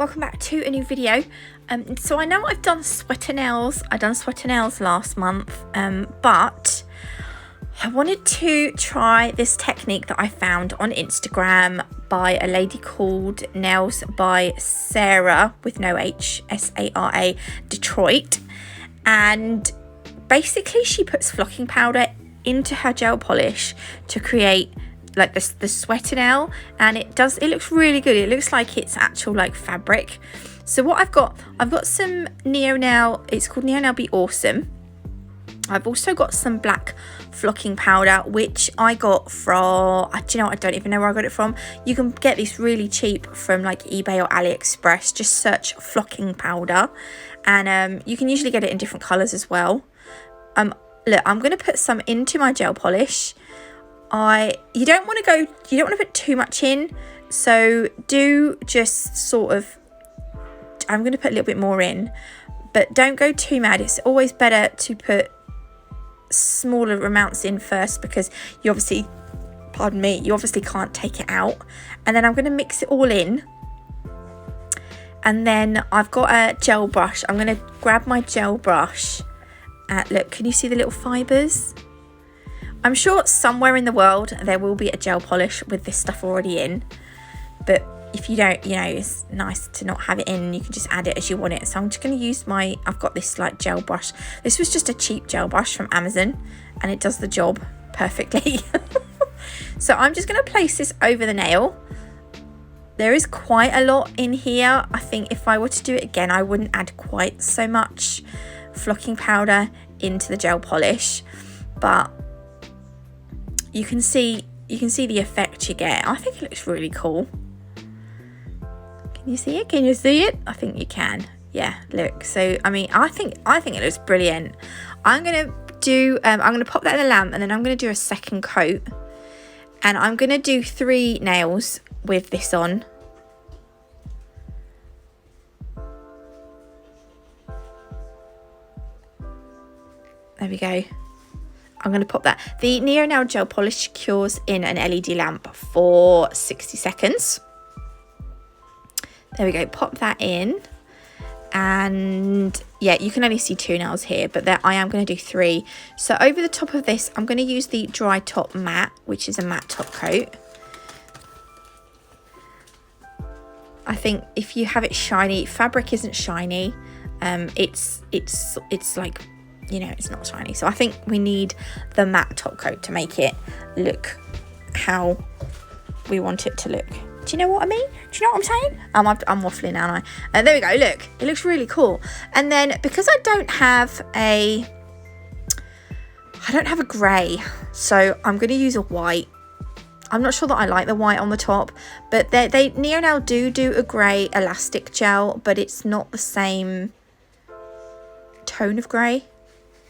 welcome back to a new video. So I know I've done sweater nails. I done sweater nails last month, but I wanted to try this technique that I found on Instagram by a lady called Nails by Sarah with no H, S-A-R-A, Detroit. And basically she puts flocking powder into her gel polish to create like the sweater nail, and it looks really good. It looks like it's actual like fabric. So what I've got some Neo Nail, it's called Neo Nail Be Awesome. I've also got some black flocking powder, which I got from, do you know what, I don't even know where I got it from. You can get this really cheap from like eBay or AliExpress. Just search flocking powder, and you can usually get it in different colours as well. Look, I'm going to put some into my gel polish. You don't want to put too much in, so do just sort of, I'm going to put a little bit more in, but don't go too mad. It's always better to put smaller amounts in first, because you obviously, pardon me, you obviously can't take it out. And then I'm going to mix it all in, and then I've got a gel brush. I'm going to grab my gel brush. Look, can you see the little fibres? I'm sure somewhere in the world there will be a gel polish with this stuff already in, but if you don't, you know, it's nice to not have it in. You can just add it as you want it. So I'm just going to use I've got this like gel brush. This was just a cheap gel brush from Amazon, and it does the job perfectly. So I'm just going to place this over the nail. There is quite a lot in here. I think if I were to do it again, I wouldn't add quite so much flocking powder into the gel polish, but you can see the effect you get. I think it looks really cool. Can you see it? Can you see it? I think you can. Yeah, look. So I mean, I think it looks brilliant. I'm gonna pop that in the lamp, and then I'm gonna do a second coat, and I'm gonna do 3 nails with this on. There we go. I'm going to pop that. The Neo Nail gel polish cures in an LED lamp for 60 seconds. There we go. Pop that in. And yeah, you can only see 2 nails here, but I am going to do 3. So over the top of this, I'm going to use the Dry Top Matte, which is a matte top coat. I think if you have it shiny, fabric isn't shiny. It's like, you know, it's not shiny. So I think we need the matte top coat to make it look how we want it to look. Do you know what I mean? Do you know what I'm saying? I'm waffling, aren't I? There we go. Look, it looks really cool. And then because I don't have a grey, so I'm going to use a white. I'm not sure that I like the white on the top, but they Neo Nail do a grey elastic gel, but it's not the same tone of grey.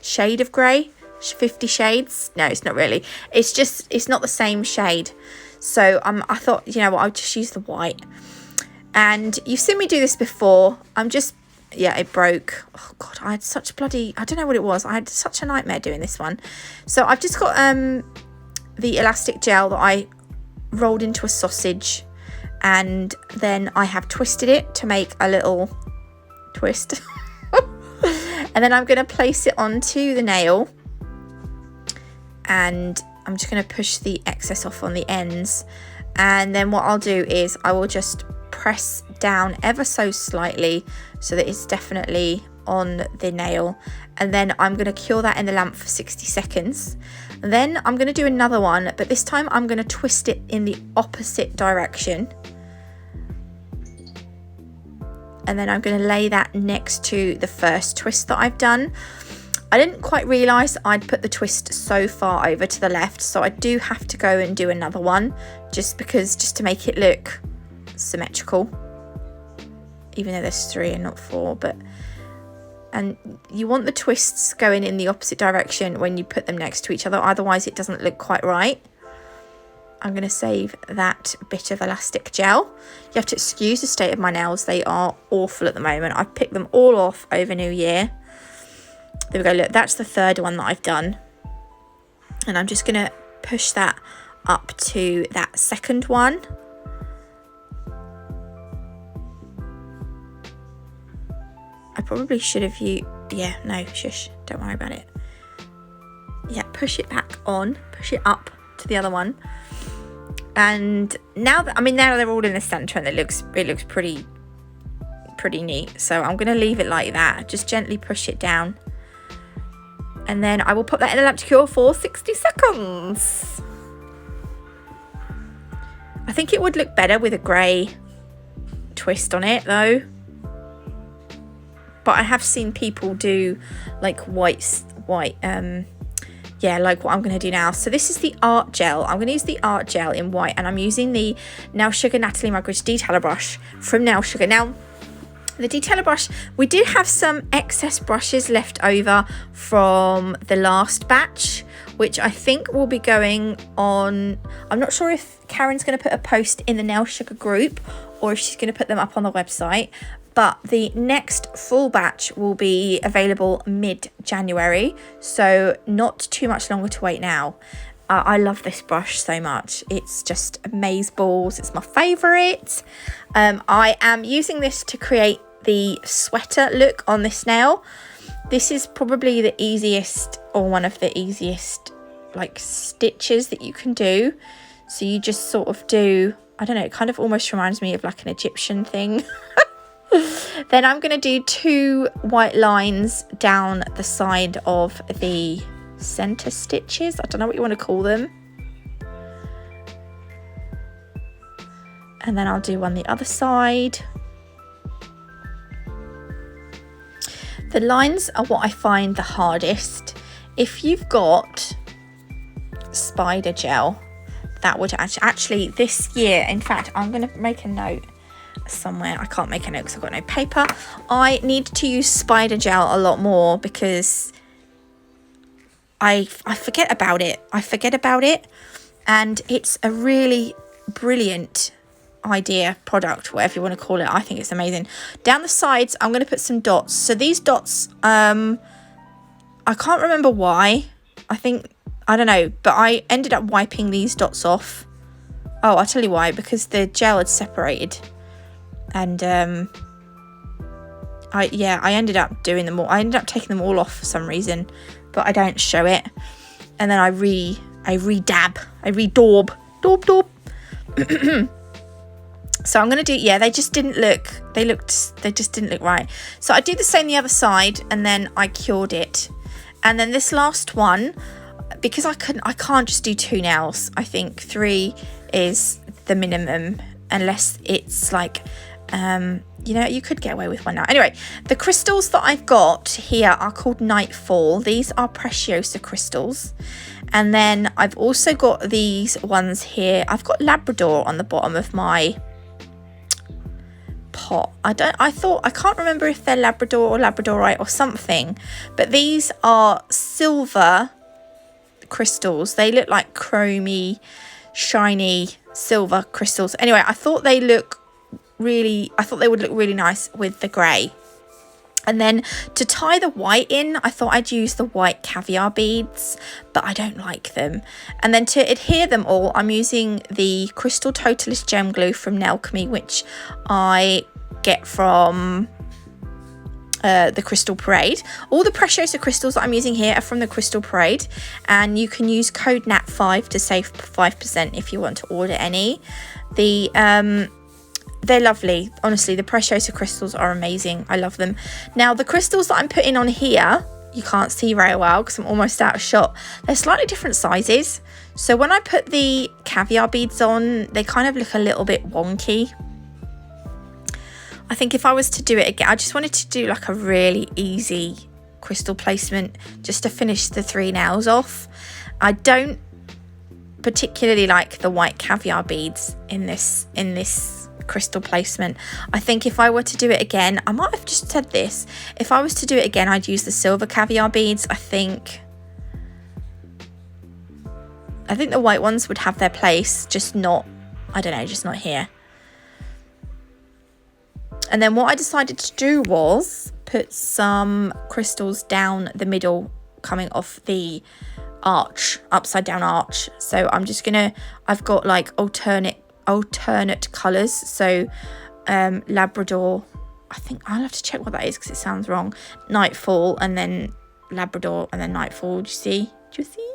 Shade of grey, 50 shades. No, it's not really. It's not the same shade. So I thought, you know what, I'll just use the white. And you've seen me do this before. It broke. Oh God, I don't know what it was. I had such a nightmare doing this one. So I've just got the elastic gel that I rolled into a sausage, and then I have twisted it to make a little twist. And then I'm going to place it onto the nail, and I'm just going to push the excess off on the ends. And then what I'll do is I will just press down ever so slightly so that it's definitely on the nail. And then I'm going to cure that in the lamp for 60 seconds. And then I'm going to do another one, but this time I'm going to twist it in the opposite direction. And then I'm going to lay that next to the first twist that I've done. I didn't quite realise I'd put the twist so far over to the left, so I do have to go and do another one just to make it look symmetrical, even though there's 3 and not 4. And you want the twists going in the opposite direction when you put them next to each other, otherwise it doesn't look quite right. I'm going to save that bit of elastic gel. You have to excuse the state of my nails. They are awful at the moment. I've picked them all off over New Year. There we go. Look, that's the 3rd one that I've done. And I'm just going to push that up to that 2nd one. I probably should have used, yeah, no, shush, don't worry about it. Yeah, push it back on, push it up to the other one. And now that, I mean, now they're all in the center and it looks pretty neat. So I'm going to leave it like that, just gently push it down. And then I will put that in the lamp to cure for 60 seconds. I think it would look better with a grey twist on it though. But I have seen people do like white, yeah, like what I'm going to do now. So this is the art gel. I'm going to use the art gel in white, and I'm using the Nail Sugar Natalie Mugridge detailer brush from Nail Sugar. Now, the detailer brush, we do have some excess brushes left over from the last batch, which I think will be going on. I'm not sure if Karen's going to put a post in the Nail Sugar group or if she's going to put them up on the website. But the next full batch will be available mid-January, so not too much longer to wait now. I love this brush so much. It's just amazeballs. It's my favourite. I am using this to create the sweater look on this nail. This is probably the easiest, or one of the easiest, like stitches that you can do. So you just sort of do, I don't know, it kind of almost reminds me of like an Egyptian thing. Then I'm going to do 2 white lines down the side of the center stitches. I don't know what you want to call them. And then I'll do one the other side. The lines are what I find the hardest. If you've got spider gel, that would actually this year, in fact, I'm going to make a note somewhere. I can't make a note because I've got no paper. I need to use spider gel a lot more because I forget about it. And it's a really brilliant product, whatever you want to call it. I think it's amazing. Down the sides, I'm going to put some dots. So these dots, I can't remember why. I don't know, but I ended up wiping these dots off. Oh, I'll tell you why, because the gel had separated. And I ended up doing them all. I ended up taking them all off for some reason, but I don't show it. And then I re-daub. So I'm going to do, yeah, they just didn't look right. So I did the same the other side, and then I cured it. And then this last one, because I can't just do 2 nails. I think 3 is the minimum, unless it's like, you know, you could get away with 1 now. Anyway, the crystals that I've got here are called Nightfall. These are Preciosa crystals. And then I've also got these ones here. I've got Labrador on the bottom of my pot. I can't remember if they're Labrador or Labradorite or something, but these are silver crystals. They look like chromy, shiny silver crystals. Anyway, I thought they would look really nice with the grey. And then to tie the white in, I thought I'd use the white caviar beads, but I don't like them. And then to adhere them all, I'm using the Crystal Totalist Gem Glue from Nelchemy, which I get from the Crystal Parade. All the Preciosa crystals that I'm using here are from the Crystal Parade, and you can use code NAT5 to save 5% if you want to order any. They're lovely. Honestly, the Preciosa crystals are amazing. I love them. Now, the crystals that I'm putting on here, you can't see very well because I'm almost out of shot. They're slightly different sizes. So when I put the caviar beads on, they kind of look a little bit wonky. I think if I was to do it again, I just wanted to do like a really easy crystal placement just to finish the 3 nails off. I don't particularly like the white caviar beads in this crystal placement. I think if I were to do it again, I might have just said this, if I was to do it again, I'd use the silver caviar beads. I think the white ones would have their place, just not here. And then what I decided to do was put some crystals down the middle coming off the arch, upside down arch. So I'm just gonna, I've got like alternate colours, so Labrador I think I'll have to check what that is because it sounds wrong. Nightfall and then Labrador and then Nightfall. Do you see?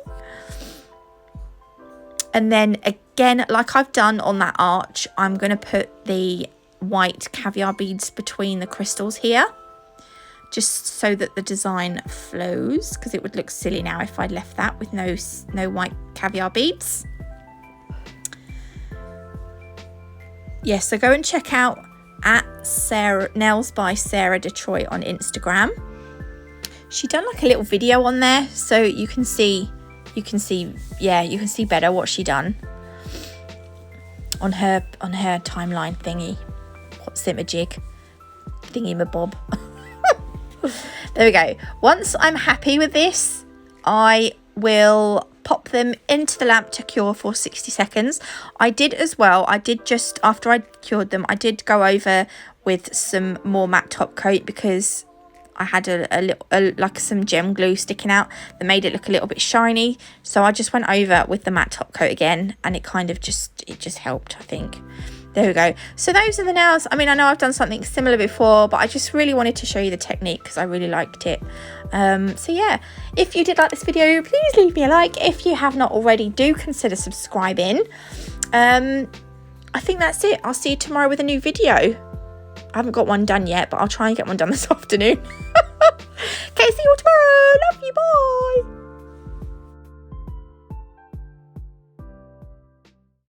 And then again, like I've done on that arch, I'm going to put the white caviar beads between the crystals here, just so that the design flows, because it would look silly now if I'd left that with no white caviar beads. Yes, so go and check out at Nails by Sarah Detroit on Instagram. She done like a little video on there, so you can see better what she done on her timeline thingy. What's it, a jig thingy my bob. There we go. Once I'm happy with this, I will pop them into the lamp to cure for 60 seconds. I did just after I cured them, I did go over with some more matte top coat because I had a little like some gem glue sticking out that made it look a little bit shiny. So I just went over with the matte top coat again, and it kind of just helped, I think. There we go. So those are the nails. I mean, I know I've done something similar before, but I just really wanted to show you the technique because I really liked it. So yeah, if you did like this video, please leave me a like. If you have not already, do consider subscribing. I think that's it. I'll see you tomorrow with a new video. I haven't got one done yet, but I'll try and get one done this afternoon. Okay, see you all tomorrow. Love you. Bye.